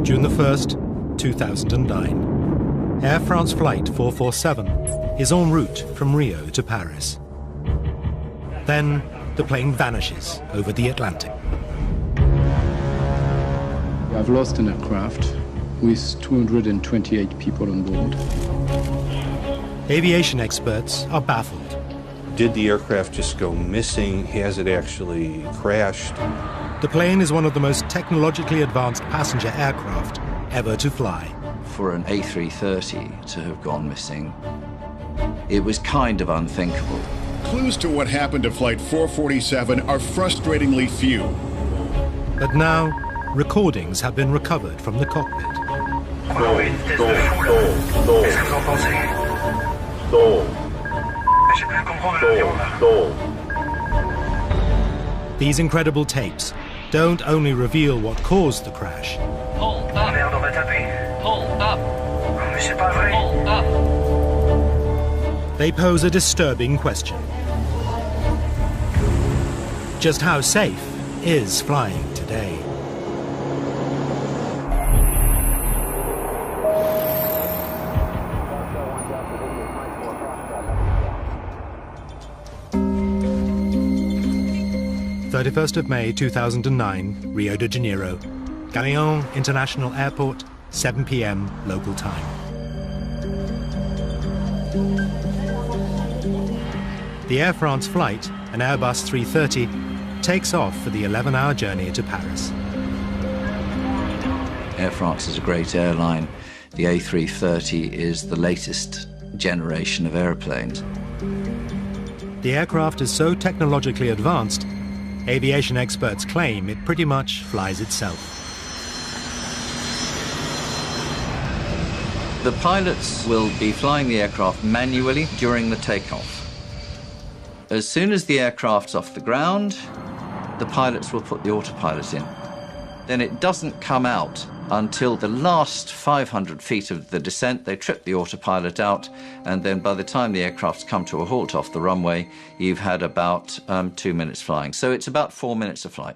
June the 1st, 2009. Air France Flight 447 is en route from Rio to Paris. Then the plane vanishes over the Atlantic. I've lost an aircraft with 228 people on board. Aviation experts are baffled. Did the aircraft just go missing? Has it actually crashed? The plane is one of the most technologically advanced passenger aircraft ever to fly. For an A330 to have gone missing, it was kind of unthinkable. Clues to what happened to Flight 447 are frustratingly few. But now, recordings have been recovered from the cockpit. These incredible tapes don't only reveal what caused the crash. Hold up. Hold up. Hold up. They pose a disturbing question. Just how safe is flying today? May 2009, Rio de Janeiro. Galeão International Airport, 7 p.m. local time. The Air France flight, an Airbus 330, takes off for the 11-hour journey to Paris. Air France is a great airline. The A330 is the latest generation of airplanes. The aircraft is so technologically advanced, aviation experts claim it pretty much flies itself. The pilots will be flying the aircraft manually during the takeoff. As soon as the aircraft's off the ground, the pilots will put the autopilot in. Then it doesn't come out until the last 500 feet of the descent. They trip the autopilot out, and then by the time the aircraft's come to a halt off the runway, you've had about 2 minutes flying. So it's about 4 minutes of flight.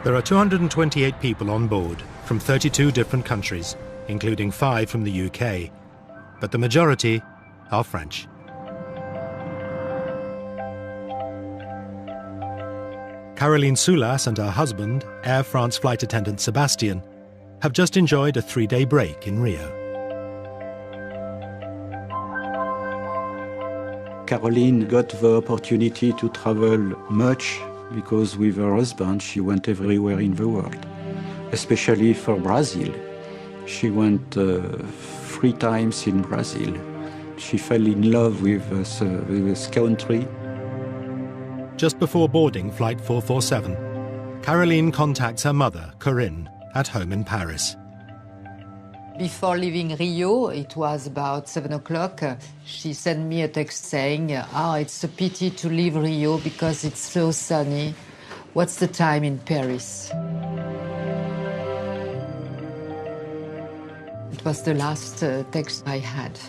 There are 228 people on board from 32 different countries, including 5 from the UK, but the majority are French. Caroline Soulas and her husband, Air France flight attendant Sebastian, have just enjoyed a 3-day break in Rio. Caroline got the opportunity to travel much because with her husband she went everywhere in the world, especially for Brazil. She went 3 times in Brazil. She fell in love with this country. Just before boarding Flight 447, Caroline contacts her mother, Corinne, at home in Paris. Before leaving Rio, it was about 7 o'clock, she sent me a text saying, it's a pity to leave Rio because it's so sunny. What's the time in Paris? It was the last text I had.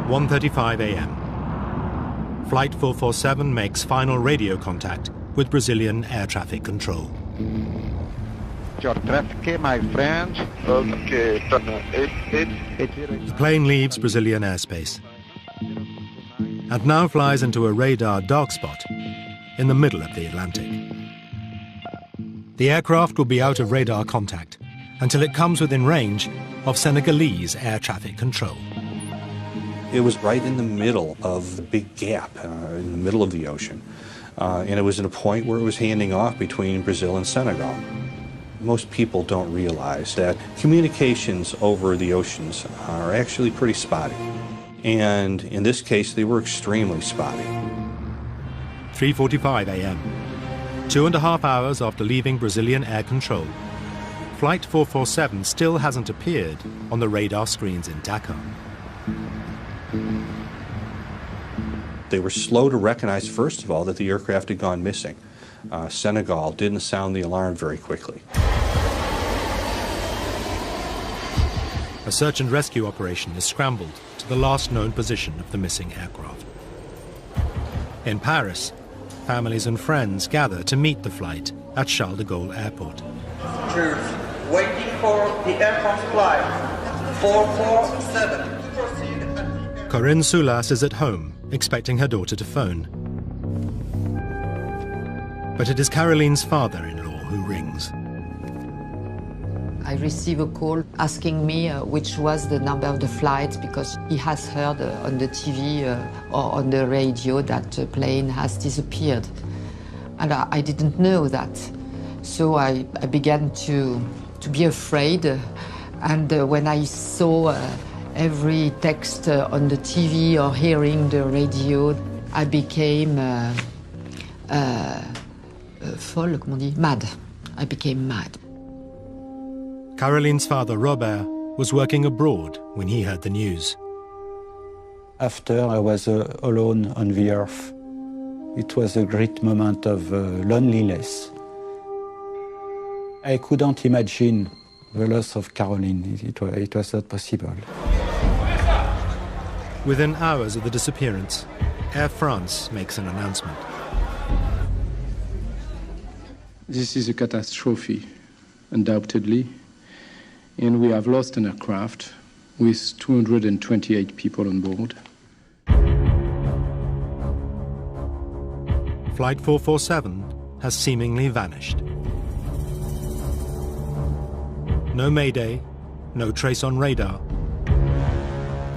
1:35 a.m. Flight 447 makes final radio contact with Brazilian air traffic control. Your traffic, my friend. Okay. The plane leaves Brazilian airspace and now flies into a radar dark spot in the middle of the Atlantic. The aircraft will be out of radar contact until it comes within range of Senegalese air traffic control. It was right in the middle of the big gap, in the middle of the ocean. And it was at a point where it was handing off between Brazil and Senegal. Most people don't realize that communications over the oceans are actually pretty spotty. And in this case, they were extremely spotty. 3:45 a.m. 2.5 hours after leaving Brazilian air control, Flight 447 still hasn't appeared on the radar screens in Dakar. They were slow to recognize, first of all, that the aircraft had gone missing. Senegal didn't sound the alarm very quickly. A search and rescue operation is scrambled to the last known position of the missing aircraft. In Paris, families and friends gather to meet the flight at Charles de Gaulle Airport. Passengers waiting for the aircraft flight 447. Corinne Soulas is at home, expecting her daughter to phone. But it is Caroline's father-in-law who rings. I receive a call asking me which was the number of the flight, because he has heard on the TV or on the radio that the plane has disappeared. And I didn't know that. So I began to be afraid. And when I saw every text on the TV or hearing the radio, I became folle, comment on dit? Mad. I became mad. Caroline's father, Robert, was working abroad when he heard the news. After I was alone on the earth, it was a great moment of loneliness. I couldn't imagine the loss of Caroline. It was not possible. Within hours of the disappearance, Air France makes an announcement. This is a catastrophe, undoubtedly. And we have lost an aircraft with 228 people on board. Flight 447 has seemingly vanished. No mayday, no trace on radar,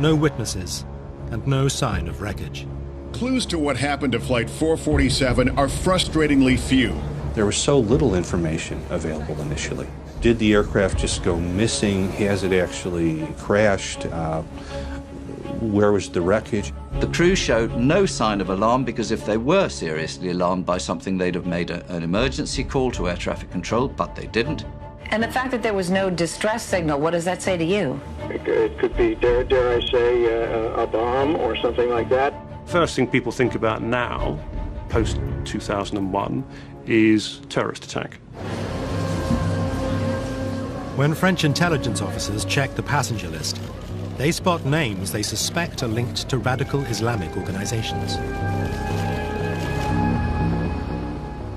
no witnesses, and no sign of wreckage. Clues to what happened to Flight 447 are frustratingly few. There was so little information available initially. Did the aircraft just go missing? Has it actually crashed? Where was the wreckage? The crew showed no sign of alarm, because if they were seriously alarmed by something, they'd have made an emergency call to air traffic control, but they didn't. And the fact that there was no distress signal, what does that say to you? It could be, dare I say, a bomb or something like that. First thing people think about now, post-2001, is terrorist attack. When French intelligence officers check the passenger list, they spot names they suspect are linked to radical Islamic organizations.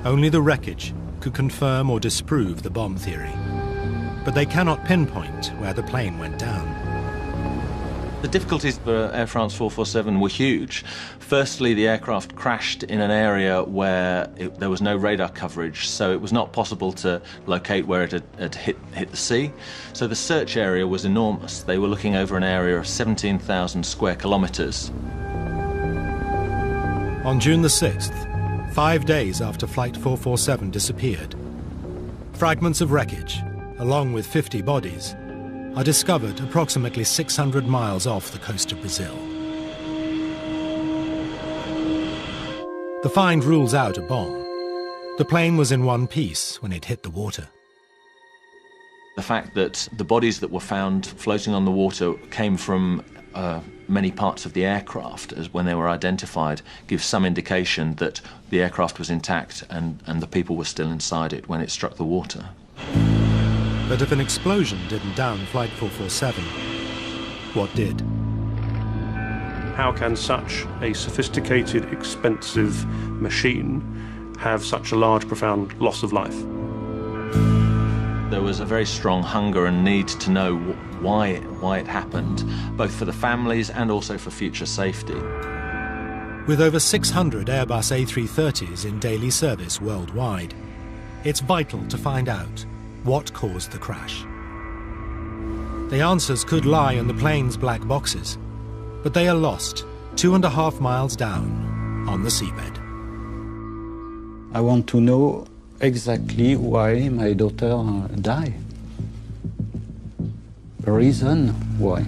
Only the wreckage could confirm or disprove the bomb theory, but they cannot pinpoint where the plane went down. The difficulties for Air France 447 were huge. Firstly, the aircraft crashed in an area where there was no radar coverage, so it was not possible to locate where it had hit the sea. So the search area was enormous. They were looking over an area of 17,000 square kilometers. On June the 6th, 5 days after Flight 447 disappeared, fragments of wreckage, along with 50 bodies, are discovered approximately 600 miles off the coast of Brazil. The find rules out a bomb. The plane was in one piece when it hit the water. The fact that the bodies that were found floating on the water came from many parts of the aircraft, as when they were identified, gives some indication that the aircraft was intact and the people were still inside it when it struck the water. But if an explosion didn't down Flight 447, what did? How can such a sophisticated, expensive machine have such a large, profound loss of life? There was a very strong hunger and need to know why it happened, both for the families and also for future safety. With over 600 Airbus A330s in daily service worldwide, it's vital to find out what caused the crash. The answers could lie in the plane's black boxes, but they are lost 2.5 miles down on the seabed. I want to know exactly why my daughter died. The reason why.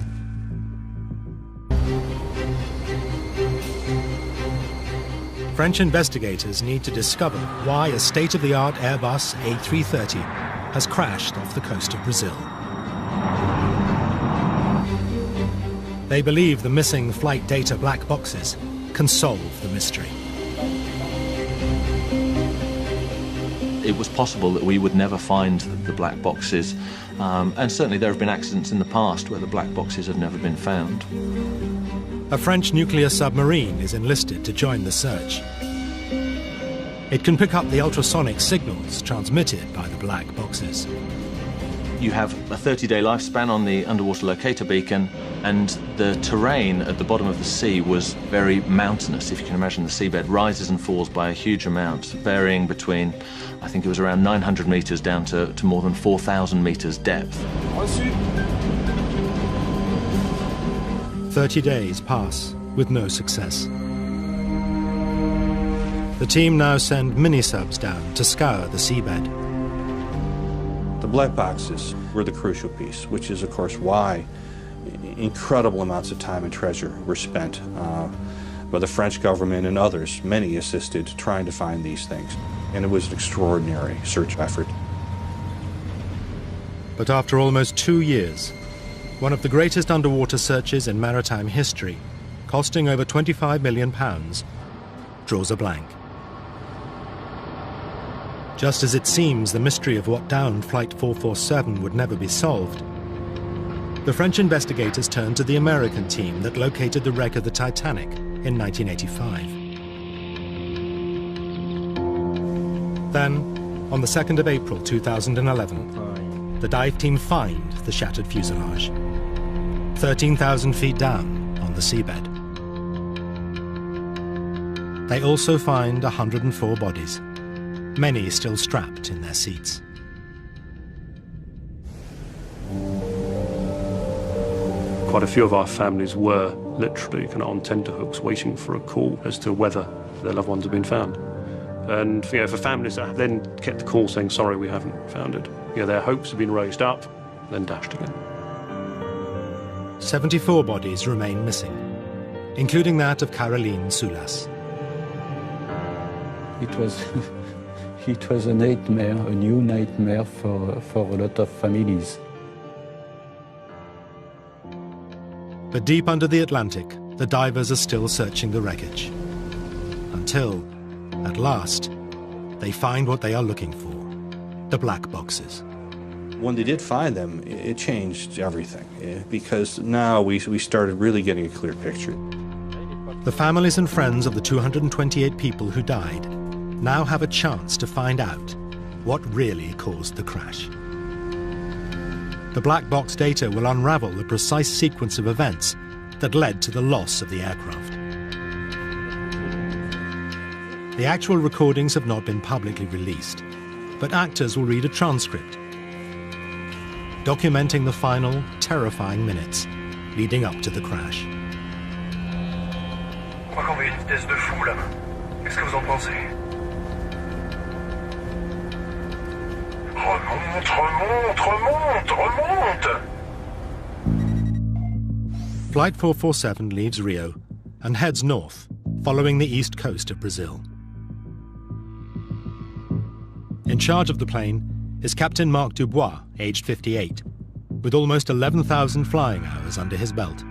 French investigators need to discover why a state-of-the-art Airbus A330 has crashed off the coast of Brazil. They believe the missing flight data black boxes can solve the mystery. It was possible that we would never find the black boxes, and certainly there have been accidents in the past where the black boxes have never been found. A French nuclear submarine is enlisted to join the search. It can pick up the ultrasonic signals transmitted by the black boxes. You have a 30-day lifespan on the underwater locator beacon, and the terrain at the bottom of the sea was very mountainous. If you can imagine, the seabed rises and falls by a huge amount, varying between, I think it was around 900 meters down to more than 4,000 meters depth. 30 days pass with no success. The team now send mini-subs down to scour the seabed. The black boxes were the crucial piece, which is, of course, why incredible amounts of time and treasure were spent by the French government and others. Many assisted trying to find these things, and it was an extraordinary search effort. But after almost 2 years, one of the greatest underwater searches in maritime history, costing over £25 million, draws a blank. Just as it seems the mystery of what downed Flight 447 would never be solved, the French investigators turned to the American team that located the wreck of the Titanic in 1985. Then, on the 2nd of April 2011, the dive team find the shattered fuselage, 13,000 feet down on the seabed. They also find 104 bodies, many still strapped in their seats. Quite a few of our families were literally kind of on tenterhooks waiting for a call as to whether their loved ones had been found. And for families that then kept the call saying, sorry, we haven't found it, their hopes have been raised up, then dashed again. 74 bodies remain missing, including that of Caroline Soulas. It was a nightmare, a new nightmare for a lot of families. But deep under the Atlantic, the divers are still searching the wreckage. Until, at last, they find what they are looking for, the black boxes. When they did find them, it changed everything, because now we started really getting a clear picture. The families and friends of the 228 people who died now have a chance to find out what really caused the crash. The black box data will unravel the precise sequence of events that led to the loss of the aircraft. The actual recordings have not been publicly released, but actors will read a transcript documenting the final, terrifying minutes leading up to the crash. Je crois qu'on voit une vitesse de fou là. Qu'est-ce que vous en pensez? Remonte, remonte, remonte, remonte! Flight 447 leaves Rio and heads north, following the east coast of Brazil. In charge of the plane is Captain Marc Dubois, aged 58, with almost 11,000 flying hours under his belt.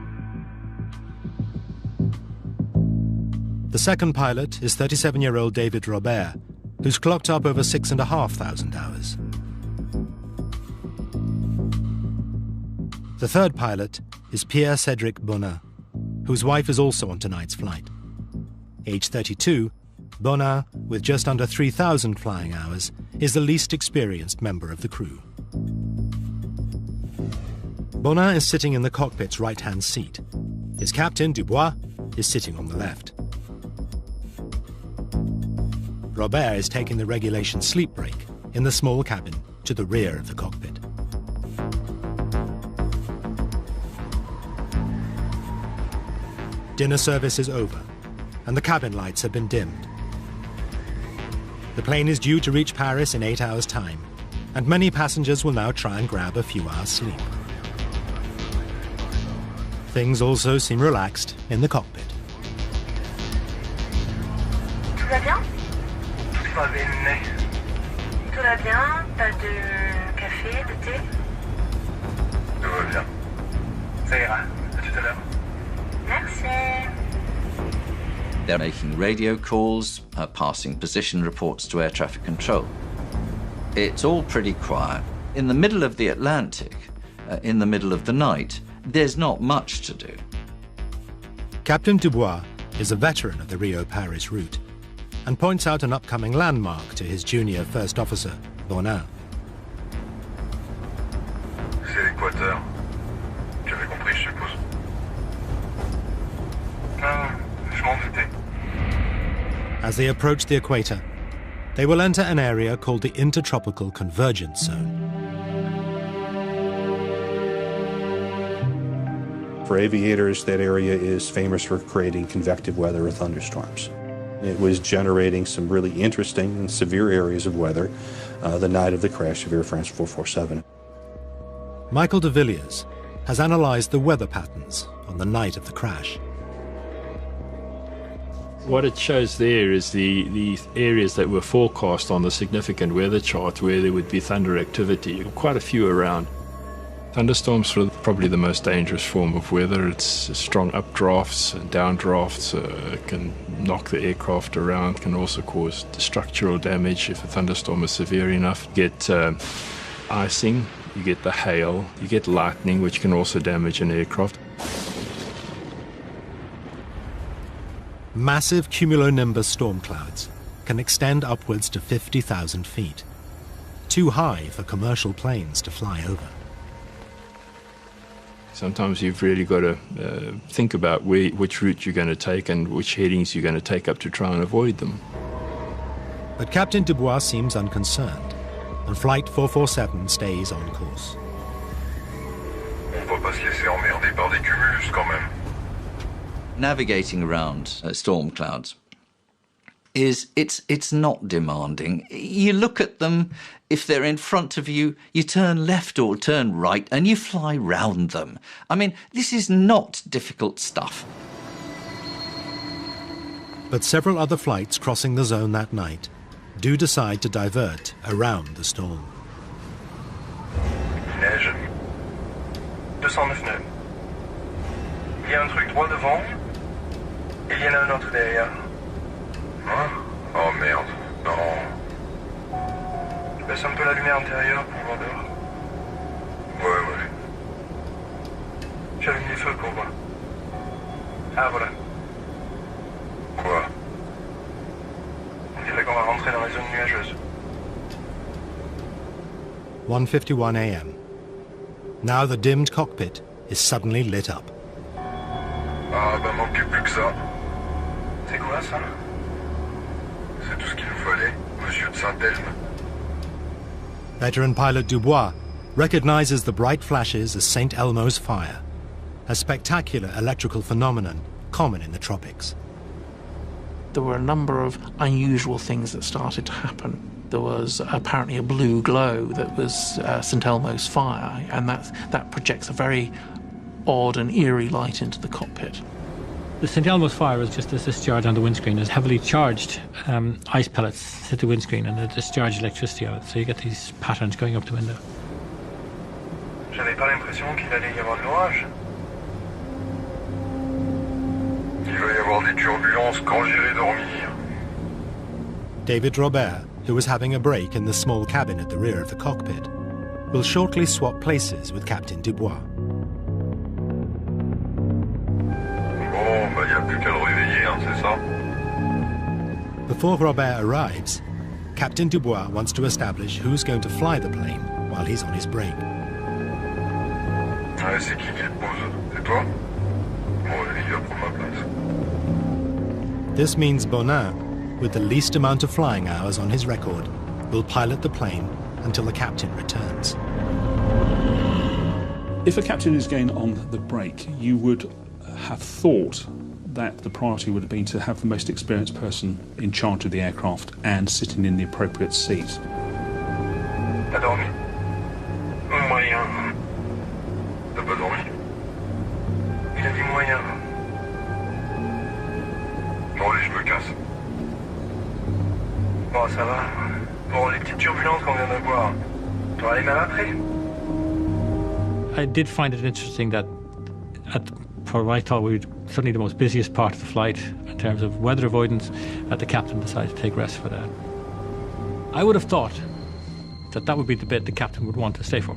The second pilot is 37-year-old David Robert, who's clocked up over 6,500 hours. The third pilot is Pierre-Cédric Bonin, whose wife is also on tonight's flight. Aged 32, Bonin, with just under 3,000 flying hours, is the least experienced member of the crew. Bonin is sitting in the cockpit's right-hand seat. His captain, Dubois, is sitting on the left. Robert is taking the regulation sleep break in the small cabin to the rear of the cockpit. Dinner service is over, and the cabin lights have been dimmed. The plane is due to reach Paris in 8 hours' time, and many passengers will now try and grab a few hours' sleep. Things also seem relaxed in the cockpit. Tout va bien? Tout va bien. Tout va bien? Pas de café, de thé? Tout va bien. Ça ira. À tout à l'heure. Merci. They're making radio calls, passing position reports to air traffic control. It's all pretty quiet. In the middle of the Atlantic, in the middle of the night, there's not much to do. Captain Dubois is a veteran of the Rio-Paris route. and points out an upcoming landmark to his junior first officer, Bonin. C'est l'équateur. Tu avais compris, je suppose. Ah, je m'en doutais. As they approach the equator, they will enter an area called the Intertropical Convergence Zone. For aviators, that area is famous for creating convective weather or thunderstorms. It was generating some really interesting and severe areas of weather the night of the crash of Air France 447. Michael de Villiers has analyzed the weather patterns on the night of the crash. What it shows there is the areas that were forecast on the significant weather chart where there would be thunder activity, quite a few around. Thunderstorms are probably the most dangerous form of weather. It's strong updrafts and downdrafts, can knock the aircraft around, can also cause structural damage if a thunderstorm is severe enough. You get icing, you get the hail, you get lightning, which can also damage an aircraft. Massive cumulonimbus storm clouds can extend upwards to 50,000 feet, too high for commercial planes to fly over. Sometimes you've really got to think about which route you're going to take and which headings you're going to take up to try and avoid them. But Captain Dubois seems unconcerned, and Flight 447 stays on course. On va pas se laisser emmerder par des cumulus quand même. Navigating around storm clouds it's not demanding. You look at them, if they're in front of you, you turn left or turn right and you fly round them. I mean, this is not difficult stuff. But several other flights crossing the zone that night do decide to divert around the storm. Neige. 209 nœuds. Il y a un truc droit devant, et il y en a un autre derrière. Hein? Oh merde, non. Je baisse un peu la lumière intérieure pour voir dehors. Ouais. J'allume les feux pour voir. Ah voilà. Quoi? On dirait qu'on va rentrer dans les zones nuageuses. 1:51 a.m. Now the dimmed cockpit is suddenly lit up. Ah ben manquait plus que ça. C'est quoi ça? C'est tout ce qu'il nous fallait, monsieur de Saint-Elme. Veteran pilot Dubois recognizes the bright flashes as St. Elmo's fire, a spectacular electrical phenomenon common in the tropics. There were a number of unusual things that started to happen. There was apparently a blue glow that was St. Elmo's fire, and that projects a very odd and eerie light into the cockpit. The St. Elmo's fire is just this discharge on the windscreen. It's heavily charged ice pellets hit the windscreen and they discharge electricity out of it, so you get these patterns going up the window. J'avais pas l'impression qu'il allait y avoir de l'orage. Il va y avoir des turbulences quand j'irai dormir. David Robert, who was having a break in the small cabin at the rear of the cockpit, will shortly swap places with Captain Dubois. Bon, bah y a plus qu'à le réveiller, hein, c'est ça? Before Robert arrives, Captain Dubois wants to establish who's going to fly the plane while he's on his break. Ouais, c'est qui le pose? C'est toi? Bon, il va prendre ma place. This means Bonin, with the least amount of flying hours on his record, will pilot the plane until the captain returns. If a captain is going on the break, you would have thought that the priority would have been to have the most experienced person in charge of the aircraft and sitting in the appropriate seat. T'as dormi? Moyen. T'as pas dormi? Il a dit moyen. Bon, allez, je me casse. Bon, ça va. Bon, les petites turbulences qu'on vient de voir, t'auras les mêmes après? I did find it interesting that for what I thought we were certainly the most busiest part of the flight in terms of weather avoidance, that the captain decided to take rest for that. I would have thought that would be the bit the captain would want to stay for.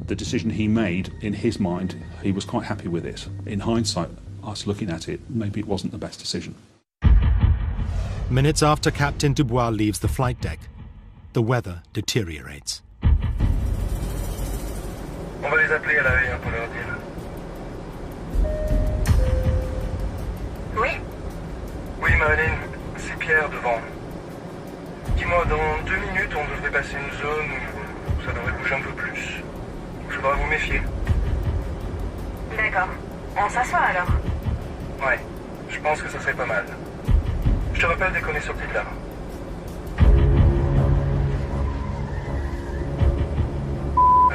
The decision he made, in his mind, he was quite happy with it. In hindsight, us looking at it, maybe it wasn't the best decision. Minutes after Captain Dubois leaves the flight deck, the weather deteriorates. On va les appeler à la veille pour leur dire. Oui. Oui, Marilyn, c'est Pierre devant. Dis-moi, dans 2 minutes, on devrait passer une zone où ça devrait bouger un peu plus. Il faudra vous méfier. D'accord. On s'assoit alors. Ouais, je pense que ça serait pas mal. Je te rappelle dès qu'on est sorti de là.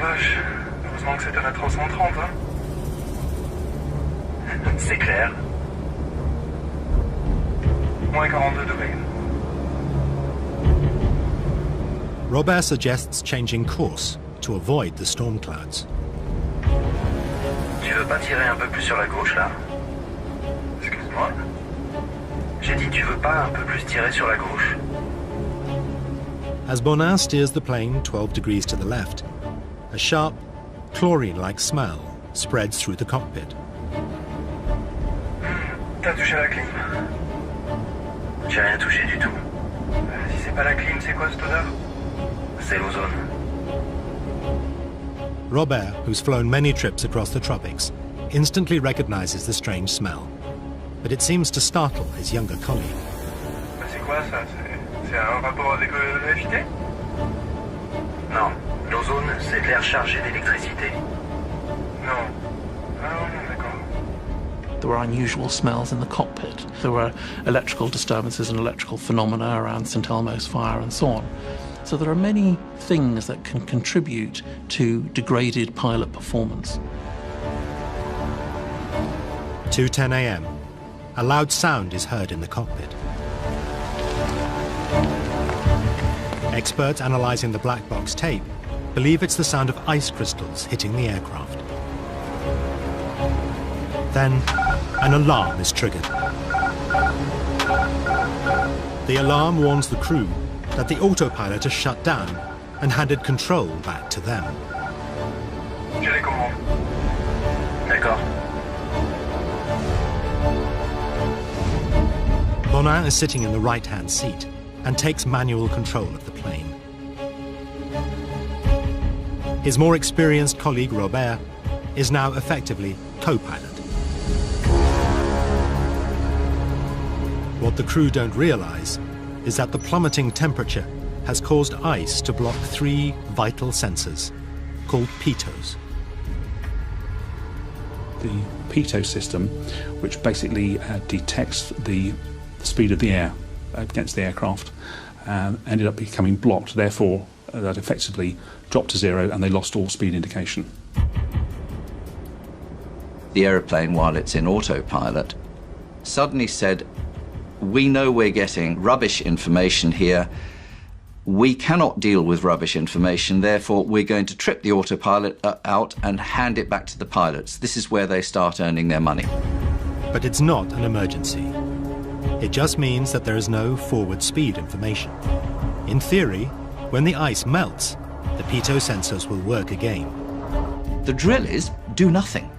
Vache, heureusement que c'était la 330, hein. C'est clair. Moins 42 degrés. Robert suggests changing course to avoid the storm clouds. Tu veux pas tirer un peu plus sur la gauche, là? Excuse-moi. J'ai dit tu veux pas un peu plus tirer sur la gauche? As Bonin steers the plane 12 degrees to the left, a sharp, chlorine-like smell spreads through the cockpit. T'as touché la clim. J'ai rien touché du tout. Si c'est pas la clim, c'est quoi cette odeur? C'est l'ozone. Robert, who's flown many trips across the tropics, instantly recognizes the strange smell. But it seems to startle his younger colleague. C'est quoi ça? C'est un rapport avec la FIT? Non. L'ozone, c'est de l'air chargé d'électricité. Non. Ah non, d'accord. There were unusual smells in the cockpit. There were electrical disturbances and electrical phenomena around St. Elmo's fire and so on. So there are many things that can contribute to degraded pilot performance. 2:10 a.m. A loud sound is heard in the cockpit. Experts analysing the black box tape believe it's the sound of ice crystals hitting the aircraft. Then, an alarm is triggered. The alarm warns the crew that the autopilot has shut down and handed control back to them. J'ai les commandes. D'accord. Bonin is sitting in the right-hand seat and takes manual control of the plane. His more experienced colleague, Robert, is now effectively co-pilot. What the crew don't realize is that the plummeting temperature has caused ice to block 3 vital sensors, called pitos. The pitot system, which basically detects the speed of the air against the aircraft, ended up becoming blocked. Therefore, that effectively dropped to 0 and they lost all speed indication. The aeroplane, while it's in autopilot, suddenly said, "We know we're getting rubbish information here. We cannot deal with rubbish information, therefore we're going to trip the autopilot out and hand it back to the pilots. This is where they start earning their money." But it's not an emergency. It just means that there is no forward speed information. In theory, when the ice melts, the pitot sensors will work again. The drill is do nothing.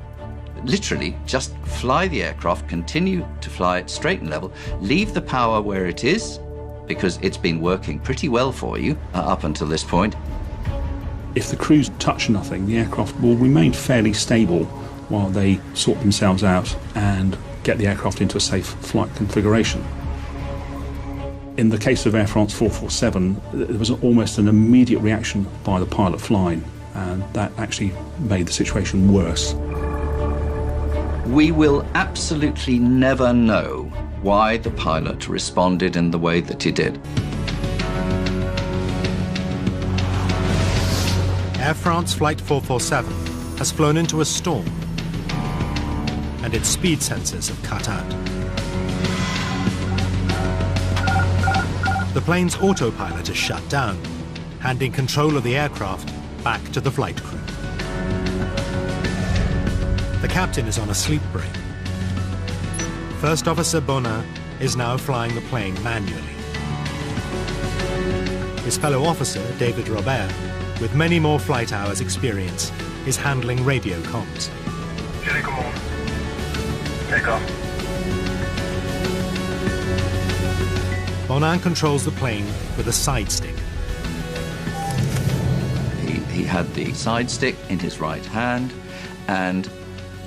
Literally, just fly the aircraft, continue to fly it straight and level, leave the power where it is, because it's been working pretty well for you up until this point. If the crews touch nothing, the aircraft will remain fairly stable while they sort themselves out and get the aircraft into a safe flight configuration. In the case of Air France 447, there was almost an immediate reaction by the pilot flying, and that actually made the situation worse. We will absolutely never know why the pilot responded in the way that he did. Air France Flight 447 has flown into a storm, and its speed sensors have cut out. The plane's autopilot is shut down, handing control of the aircraft back to the flight crew. The captain is on a sleep break. First Officer Bonin is now flying the plane manually. His fellow officer, David Robert, with many more flight hours experience, is handling radio comms. J'ai les commandes. D'accord. Bonin controls the plane with a side stick. He had the side stick in his right hand, and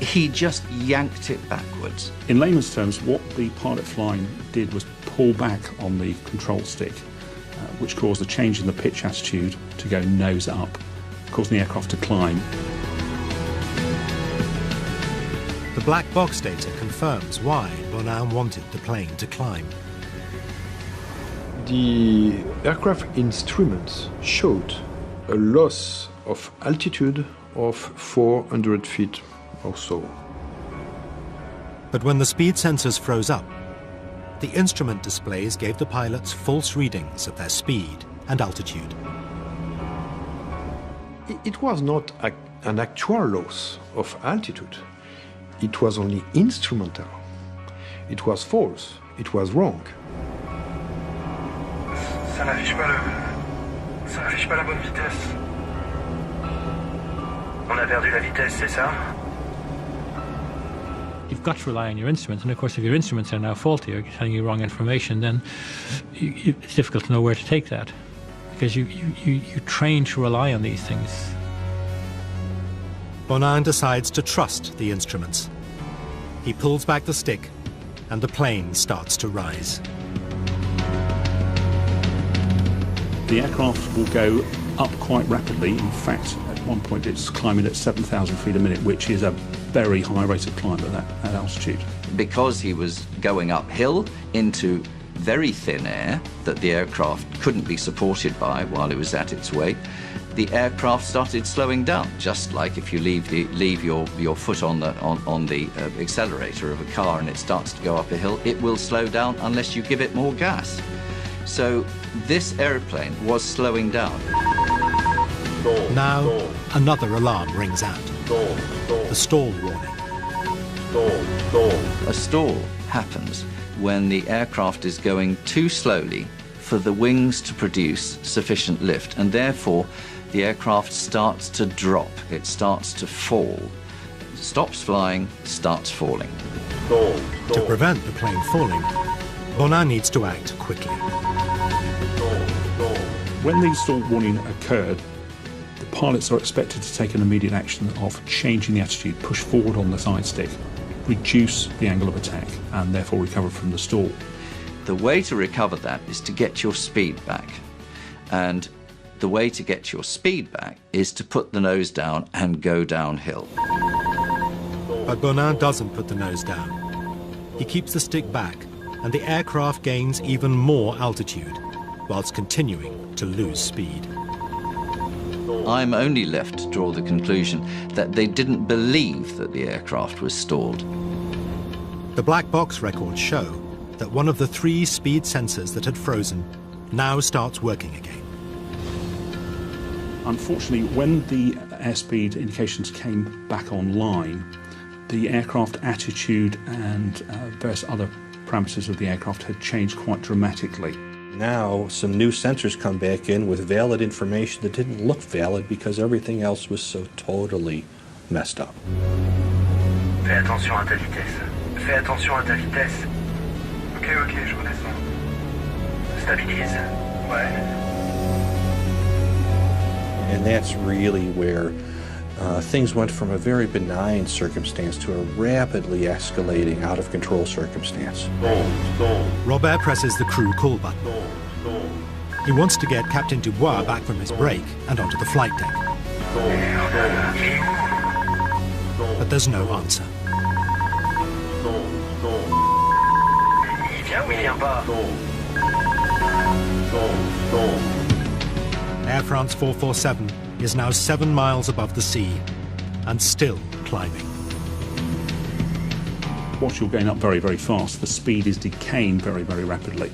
he just yanked it backwards. In layman's terms, what the pilot flying did was pull back on the control stick, which caused a change in the pitch attitude to go nose up, causing the aircraft to climb. The black box data confirms why Bonin wanted the plane to climb. The aircraft instruments showed a loss of altitude of 400 feet or so. But when the speed sensors froze up, the instrument displays gave the pilots false readings of their speed and altitude. It was not an actual loss of altitude. It was only instrumental. It was false. It was wrong. Ça n'affiche pas la bonne vitesse. On a perdu la vitesse, c'est ça? You've got to rely on your instruments, and of course if your instruments are now faulty or telling you wrong information, then it's difficult to know where to take that, because you train to rely on these things. Bonin decides to trust the instruments. He pulls back the stick, and the plane starts to rise. The aircraft will go up quite rapidly. In fact, at one point it's climbing at 7,000 feet a minute, which is a very high rate of climb at that altitude. Because he was going uphill into very thin air that the aircraft couldn't be supported by while it was at its weight, the aircraft started slowing down, just like if you leave your foot on the accelerator of a car and it starts to go up a hill, it will slow down unless you give it more gas. So this airplane was slowing down. Now, another alarm rings out. The stall warning. A stall happens when the aircraft is going too slowly for the wings to produce sufficient lift, and therefore the aircraft starts to drop. It starts to fall. It stops flying, starts falling. To prevent the plane falling, Bonin needs to act quickly. When the stall warning occurred, the pilots are expected to take an immediate action of changing the attitude, push forward on the side stick, reduce the angle of attack, and therefore recover from the stall. The way to recover that is to get your speed back. And the way to get your speed back is to put the nose down and go downhill. But Bonin doesn't put the nose down. He keeps the stick back, and the aircraft gains even more altitude, whilst continuing to lose speed. I'm only left to draw the conclusion that they didn't believe that the aircraft was stalled. The black box records show that one of the 3 speed sensors that had frozen now starts working again. Unfortunately, when the airspeed indications came back online, the aircraft attitude and various other parameters of the aircraft had changed quite dramatically. Now, some new sensors come back in with valid information that didn't look valid because everything else was so totally messed up. Fais attention à ta vitesse. Fais attention à ta vitesse. Ok, je redescends. Stabilise. Ouais. And that's really where things went from a very benign circumstance to a rapidly escalating out-of-control circumstance. Robert presses the crew call button. He wants to get Captain Dubois back from his break and onto the flight deck. But there's no answer. Il vient ou il vient pas? Air France 447 is now 7 miles above the sea and still climbing. Once you're going up very, very fast, the speed is decaying very, very rapidly.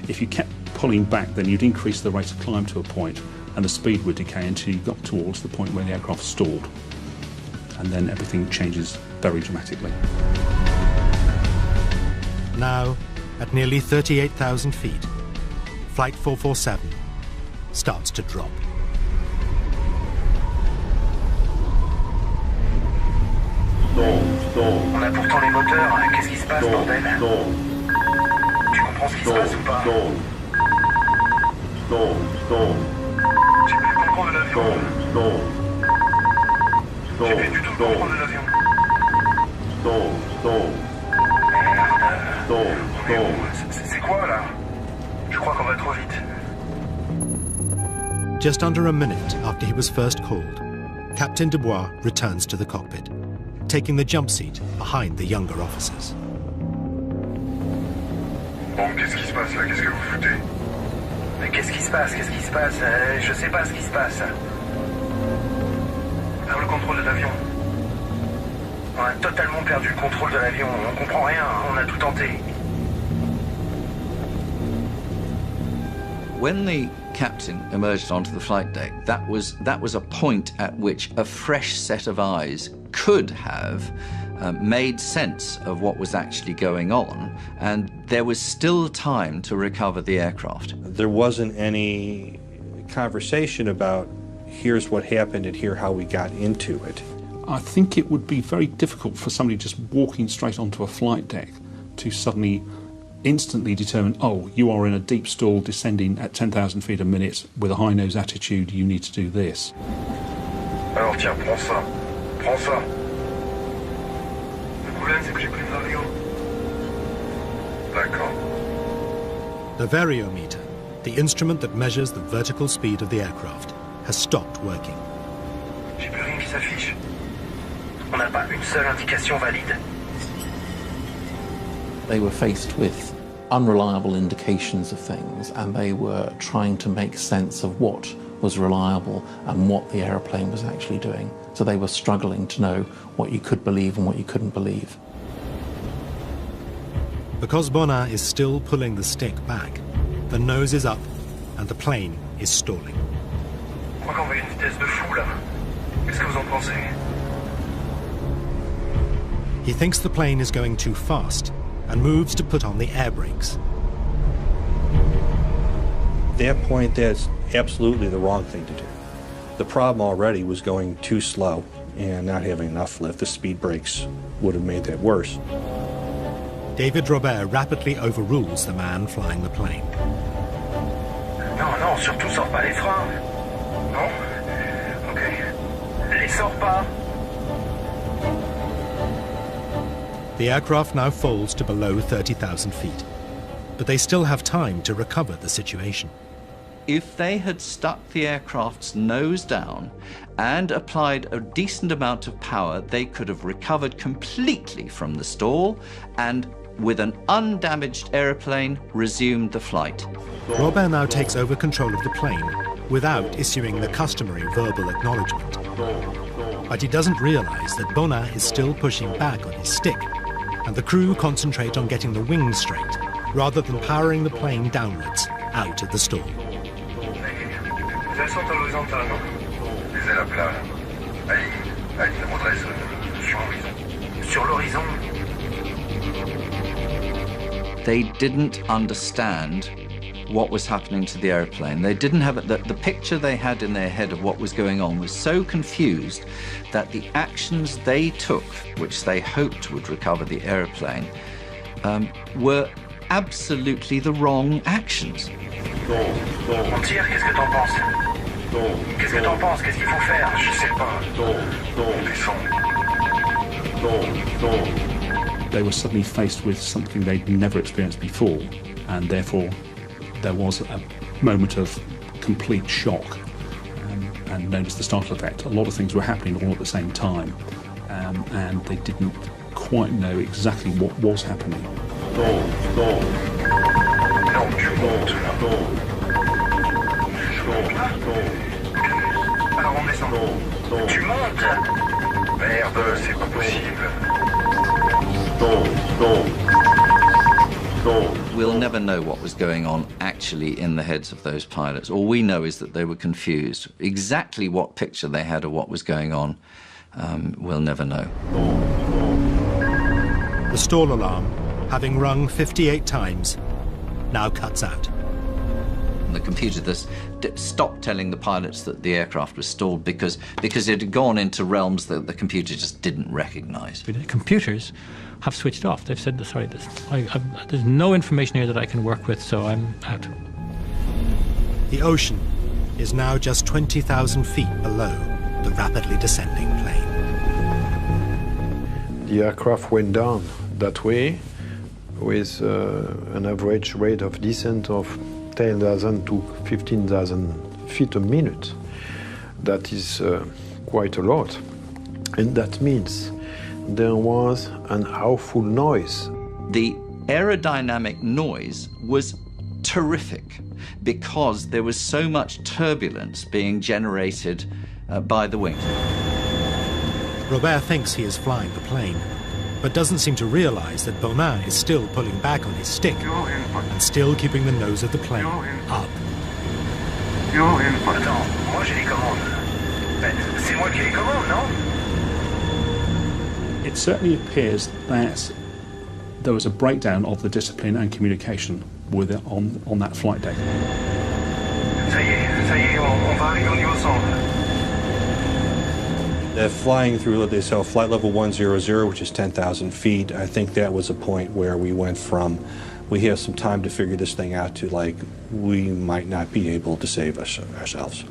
If you kept pulling back, then you'd increase the rate of climb to a point, and the speed would decay until you got towards the point where the aircraft stalled. And then everything changes very dramatically. Now, at nearly 38,000 feet, Flight 447 starts to drop. On a pourtant les moteurs, qu'est-ce qui se passe, bordel? Tu comprends ce qui se passe ou pas? J'ai plus le contrôle de l'avion. J'ai plus du tout le contrôle de l'avion. Merde. C'est quoi là? Je crois qu'on va trop vite. Just under a minute after he was first called, Captain Dubois returns to the cockpit, taking the jump seat behind the younger officers. Bon, qu'est-ce qui se passe là? Qu'est-ce que vous foutez? Mais qu'est-ce qui se passe? Qu'est-ce qui se passe? Je sais pas ce qui se passe. Faire le contrôle de l'avion. On a totalement perdu le contrôle de l'avion. On comprend rien. On a tout tenté. When the captain emerged onto the flight deck, that was a point at which a fresh set of eyes could have made sense of what was actually going on, and there was still time to recover the aircraft. There wasn't any conversation about here's what happened and here how we got into it. I think it would be very difficult for somebody just walking straight onto a flight deck to suddenly instantly determine, oh, you are in a deep stall descending at 10,000 feet a minute with a high nose attitude, you need to do this. Alors tiens, prends ça. Prends ça. Le problème, c'est que j'ai pris l'avion. D'accord. The variometer, the instrument that measures the vertical speed of the aircraft, has stopped working. J'ai plus rien qui s'affiche. On n'a pas une seule indication valide. They were faced with unreliable indications of things, and they were trying to make sense of what was reliable and what the aeroplane was actually doing. So they were struggling to know what you could believe and what you couldn't believe. Because Bonnat is still pulling the stick back, the nose is up and the plane is stalling. Je crois qu'on va à une vitesse de fou là. Qu'est-ce que vous en pensez? He thinks the plane is going too fast and moves to put on the air brakes. At that point, that's absolutely the wrong thing to do. The problem already was going too slow and not having enough lift. The speed brakes would have made that worse. David Robert rapidly overrules the man flying the plane. Non, non, surtout sors pas les freins. Non? Ok. Les sors pas. The aircraft now falls to below 30,000 feet, but they still have time to recover the situation. If they had stuck the aircraft's nose down and applied a decent amount of power, they could have recovered completely from the stall and, with an undamaged aeroplane, resumed the flight. Robert now takes over control of the plane without issuing the customary verbal acknowledgement. But he doesn't realize that Bonnat is still pushing back on his stick, and the crew concentrate on getting the wings straight, rather than powering the plane downwards, out of the stall. Les ailes sont à l'horizontale, non? Les ailes à plat, là. Aligne, redresse sur l'horizon. Sur l'horizon? They didn't understand what was happening to the airplane. They didn't have it. The picture they had in their head of what was going on was so confused that the actions they took, which they hoped would recover the airplane, were absolutely the wrong actions. On tire, qu'est-ce que t'en penses? Qu'est-ce que t'en penses? Qu'est-ce qu'il faut faire? Je sais pas. On descend. They were suddenly faced with something they'd never experienced before, and therefore there was a moment of complete shock, and known as the startle effect. A lot of things were happening all at the same time, and they didn't quite know exactly what was happening. Alors on descend. Tu montes? Merde, c'est pas possible. We'll never know what was going on actually in the heads of those pilots. All we know is that they were confused. Exactly what picture they had of what was going on, we'll never know. The stall alarm, having rung 58 times, now cuts out. The computer stopped telling the pilots that the aircraft was stalled because it had gone into realms that the computer just didn't recognize. The computers have switched off. They've said, sorry, there's no information here that I can work with, so I'm out. The ocean is now just 20,000 feet below the rapidly descending plane. The aircraft went down that way with an average rate of descent of 10,000 to 15,000 feet a minute. That is quite a lot. And that means there was an awful noise. The aerodynamic noise was terrific because there was so much turbulence being generated by the wings. Robert thinks he is flying the plane, but doesn't seem to realize that Bonin is still pulling back on his stick and still keeping the nose of the plane up. Attends, moi j'ai les commandes. C'est moi qui ai les commandes, non? It certainly appears that there was a breakdown of the discipline and communication with it on that flight deck. Ça y est, on va arriver au niveau centre. Flying through, they saw flight level 100, which is 10,000 feet. I think that was a point where we went from, we have some time to figure this thing out, to like, we might not be able to save ourselves.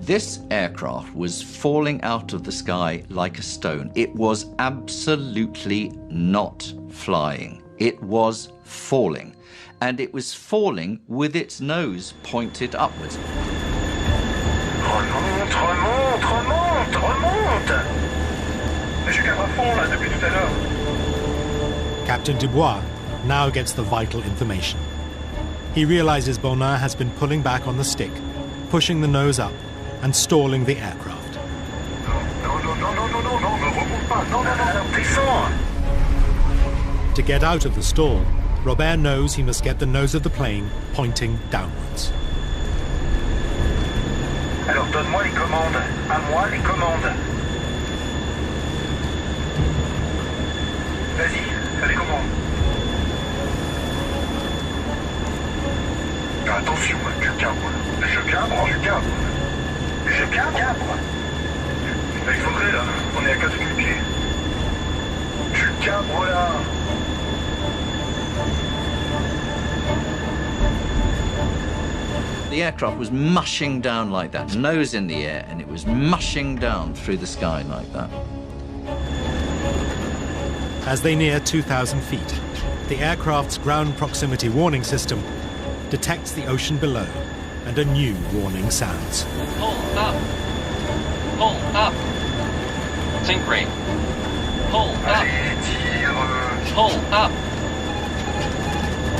This aircraft was falling out of the sky like a stone. It was absolutely not flying. It was falling. And it was falling with its nose pointed upwards. Remonte, remonte, remonte, remonte! Mais je cadre à fond là depuis tout à l'heure. Captain Dubois now gets the vital information. He realizes Bonin has been pulling back on the stick, pushing the nose up, and stalling the aircraft. To get out of the stall, Robert knows he must get the nose of the plane pointing downwards. Alors donne-moi les commandes. À moi les commandes. Vas-y, fais les commandes. Attention, tu cabres. Je cabre, tu cabres. Je cabre. Il faudrait là, on est à 4000 pieds. Tu cabres là. The aircraft was mushing down like that, nose in the air, and it was mushing down through the sky like that. As they near 2,000 feet, the aircraft's ground proximity warning system detects the ocean below, and a new warning sounds. Pull up! Pull up! Sink rate! Pull up! Pull up!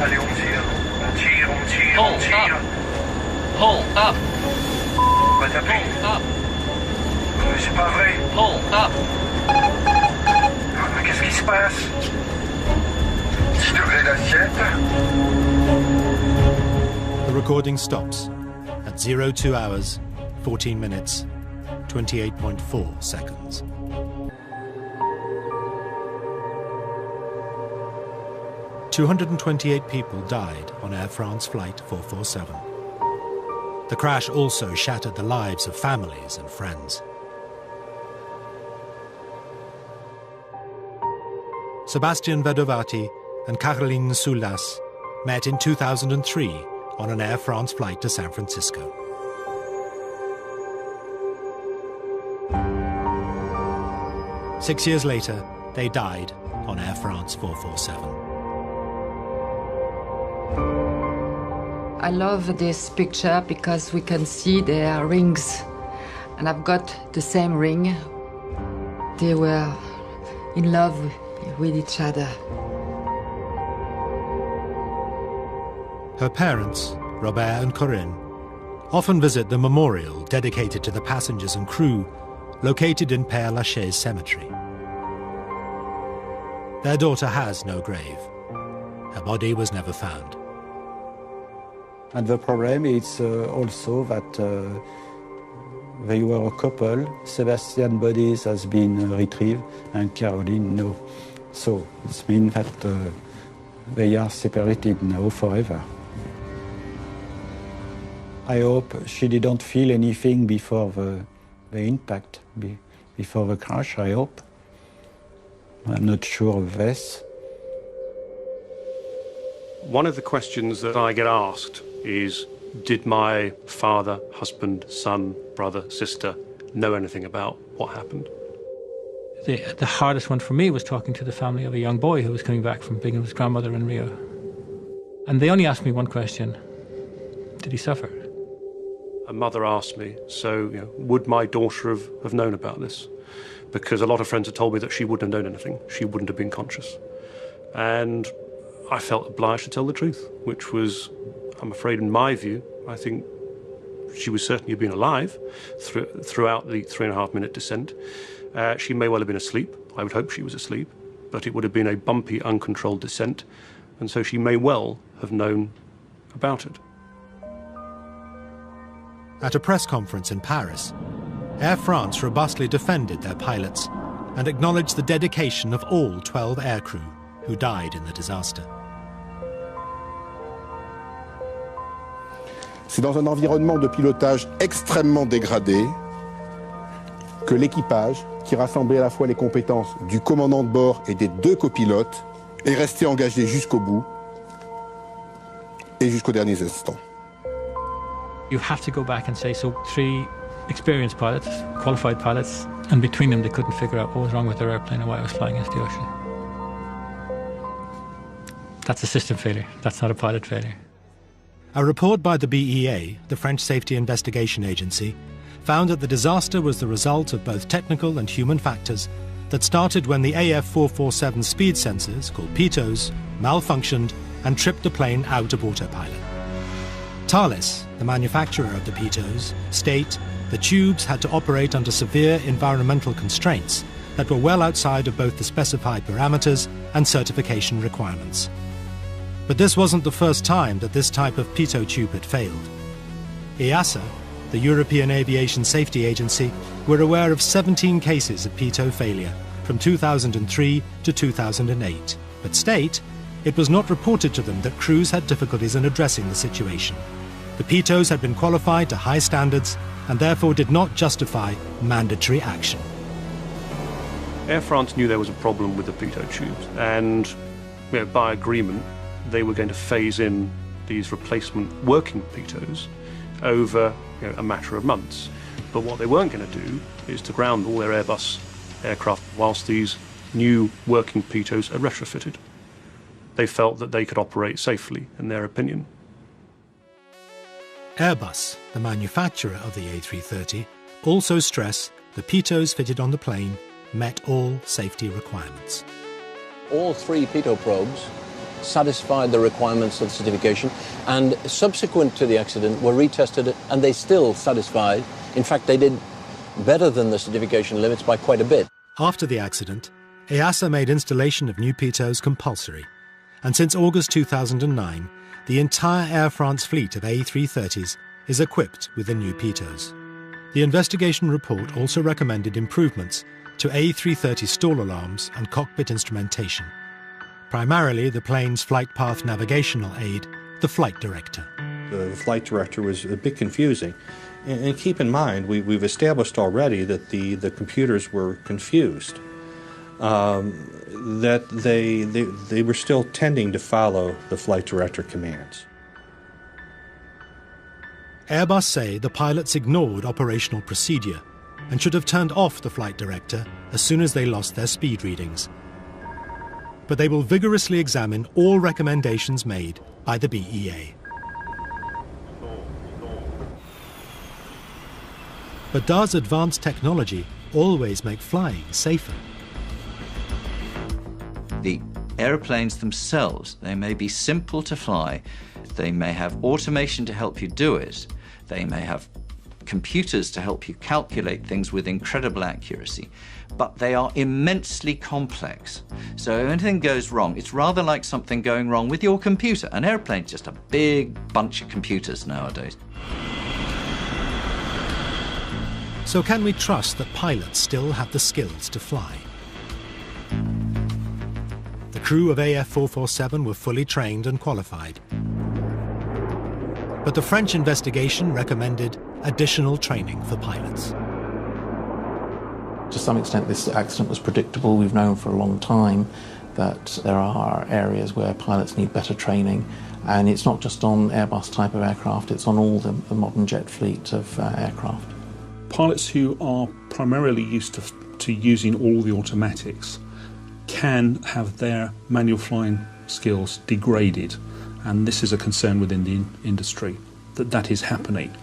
Allez, on tire. On tire, on tire, Pull on tire. up! Pull up! On va taper. Pull up! C'est pas vrai. Pull up! Mais qu'est-ce qui se passe? 10 degrés d'assiette. The recording stops at 02 hours, 14 minutes, 28.4 seconds. "228 people died on Air France Flight 447. The crash also shattered the lives of families and friends. Sebastian Vedovati and Caroline Soulas met in 2003 on an Air France flight to San Francisco. Six years later, they died on Air France 447. I love this picture because we can see their rings. And I've got the same ring. They were in love with each other. Her parents, Robert and Corinne, often visit the memorial dedicated to the passengers and crew located in Père Lachaise Cemetery. Their daughter has no grave. Her body was never found. And the problem is also that they were a couple. Sebastian's body has been retrieved and Caroline no. So it means that they are separated now forever. I hope she didn't feel anything before the impact, before the crash, I hope. I'm not sure of this. One of the questions that I get asked is, Did my father, husband, son, brother, sister know anything about what happened? The hardest one for me was talking to the family of a young boy who was coming back from being with his grandmother in Rio. And they only asked me one question: did he suffer? A mother asked me, so would my daughter have known about this? Because a lot of friends had told me that she wouldn't have known anything. She wouldn't have been conscious. And I felt obliged to tell the truth, which was, I'm afraid, in my view, I think she would certainly have been alive throughout the 3.5-minute descent. She may well have been asleep. I would hope she was asleep. But it would have been a bumpy, uncontrolled descent. And so she may well have known about it. At a press conference in Paris, Air France robustly defended their pilots and acknowledged the dedication of all 12 aircrew who died in the disaster. C'est dans un environnement de pilotage extrêmement dégradé que l'équipage, qui rassemblait à la fois les compétences du commandant de bord et des 2 copilotes, est resté engagé jusqu'au bout et jusqu'aux derniers instants. You have to go back and say, so 3 experienced pilots, qualified pilots, and between them they couldn't figure out what was wrong with their airplane and why it was flying into the ocean. That's a system failure. That's not a pilot failure. A report by the BEA, the French Safety Investigation Agency, found that the disaster was the result of both technical and human factors that started when the AF447 speed sensors, called pitos, malfunctioned and tripped the plane out of autopilot. Thales, the manufacturer of the pitos, state the tubes had to operate under severe environmental constraints that were well outside of both the specified parameters and certification requirements. But this wasn't the first time that this type of pitot tube had failed. EASA, the European Aviation Safety Agency, were aware of 17 cases of pitot failure from 2003 to 2008, but state it was not reported to them that crews had difficulties in addressing the situation. The pitos had been qualified to high standards and therefore did not justify mandatory action. Air France knew there was a problem with the pitot tubes, and by agreement they were going to phase in these replacement working pitos over a matter of months. But what they weren't going to do is to ground all their Airbus aircraft whilst these new working pitos are retrofitted. They felt that they could operate safely, in their opinion. Airbus, the manufacturer of the A330, also stress the pitos fitted on the plane met all safety requirements. All 3 pitot probes satisfied the requirements of the certification, and subsequent to the accident were retested and they still satisfied. In fact, they did better than the certification limits by quite a bit. After the accident, EASA made installation of new pitos compulsory, and since August 2009, the entire Air France fleet of A330s is equipped with the new pitos. The investigation report also recommended improvements to A330 stall alarms and cockpit instrumentation. Primarily the plane's flight path navigational aid, the flight director. The flight director was a bit confusing. And keep in mind, we've established already that the computers were confused, that they were still tending to follow the flight director commands. Airbus say the pilots ignored operational procedure and should have turned off the flight director as soon as they lost their speed readings. But they will vigorously examine all recommendations made by the BEA. But does advanced technology always make flying safer? The aeroplanes themselves, they may be simple to fly, they may have automation to help you do it, they may have computers to help you calculate things with incredible accuracy, but they are immensely complex. So if anything goes wrong, it's rather like something going wrong with your computer. An airplane's just a big bunch of computers nowadays. So can we trust that pilots still have the skills to fly? The crew of AF447 were fully trained and qualified. But the French investigation recommended additional training for pilots. To some extent, this accident was predictable. We've known for a long time that there are areas where pilots need better training, and it's not just on Airbus type of aircraft, it's on all the modern jet fleet of aircraft. Pilots who are primarily used to using all the automatics can have their manual flying skills degraded, and this is a concern within the industry, that is happening.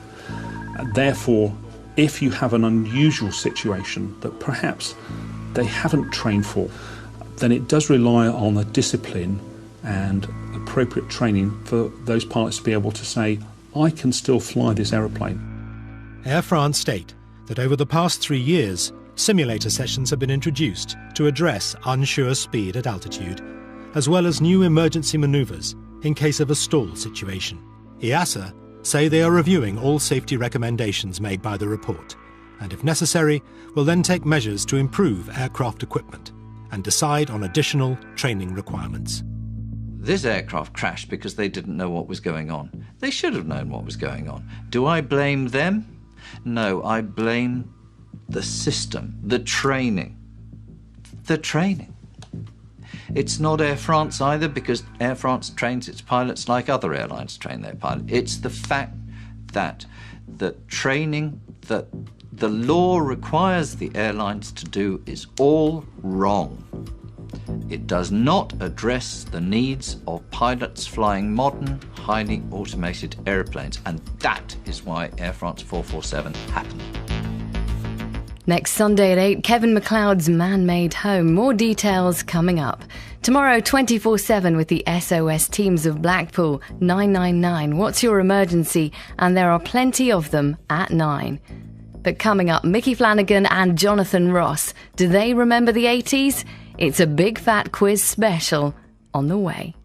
Therefore, if you have an unusual situation that perhaps they haven't trained for, then it does rely on a discipline and appropriate training for those pilots to be able to say, I can still fly this aeroplane. Air France state that over the past 3 years, simulator sessions have been introduced to address unsure speed at altitude, as well as new emergency manoeuvres in case of a stall situation. EASA say they are reviewing all safety recommendations made by the report, and if necessary, will then take measures to improve aircraft equipment and decide on additional training requirements. This aircraft crashed because they didn't know what was going on. They should have known what was going on. Do I blame them? No, I blame the system, the training. The training. It's not Air France either, because Air France trains its pilots like other airlines train their pilots. It's the fact that the training that the law requires the airlines to do is all wrong. It does not address the needs of pilots flying modern, highly automated airplanes, and that is why Air France 447 happened. Next Sunday at 8, Kevin McLeod's Man-Made Home. More details coming up. Tomorrow, 24/7 with the SOS teams of Blackpool. 999. What's your emergency? And there are plenty of them at 9. But coming up, Mickey Flanagan and Jonathan Ross. Do they remember the 80s? It's a big fat quiz special on the way.